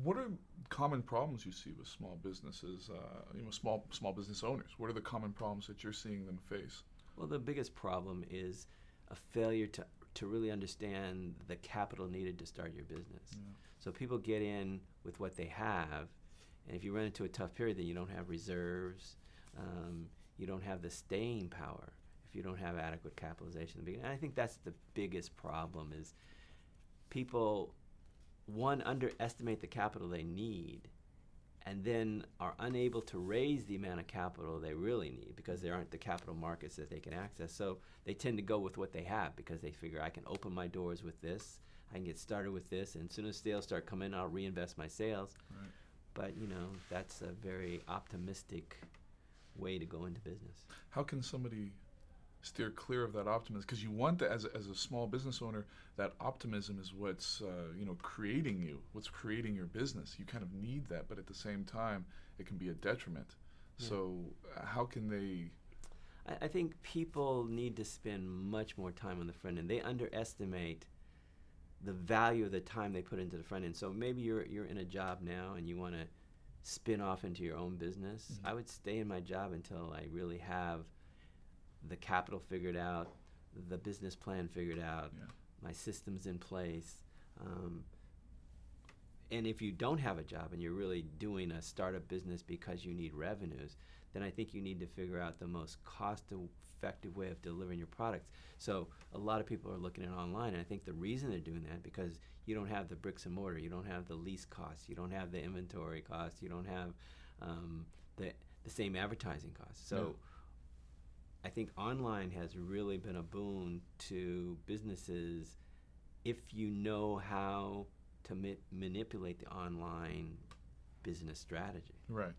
What are common problems you see with small businesses? Small business owners. What are the common problems that you're seeing them face? Well, the biggest problem is a failure to really understand the capital needed to start your business. Yeah. So people get in with what they have, and if you run into a tough period, then you don't have reserves, you don't have the staying power if you don't have adequate capitalization in the beginning. And I think that's the biggest problem is people, one, underestimate the capital they need, and then are unable to raise the amount of capital they really need because there aren't the capital markets that they can access. So they tend to go with what they have because they figure I can open my doors with this, I can get started with this, and as soon as sales start coming in, I'll reinvest my sales. Right. But that's a very optimistic way to go into business. How can somebody steer clear of that optimism? Because you want that as a small business owner. That optimism is what's creating you, what's creating your business. You kind of need that, but at the same time, it can be a detriment. Yeah. So how can they? I think people need to spend much more time on the front end. They underestimate the value of the time they put into the front end. So maybe you're in a job now and you want to spin off into your own business. Mm-hmm. I would stay in my job until I really have the capital figured out, the business plan figured out, Yeah. my systems in place. And if you don't have a job and you're really doing a startup business because you need revenues, then I think you need to figure out the most cost-effective way of delivering your products. So a lot of people are looking at online, and I think the reason they're doing that because you don't have the bricks and mortar, you don't have the lease costs, you don't have the inventory costs, you don't have the same advertising costs. So. Yeah. I think online has really been a boon to businesses if you know how to manipulate the online business strategy. Right.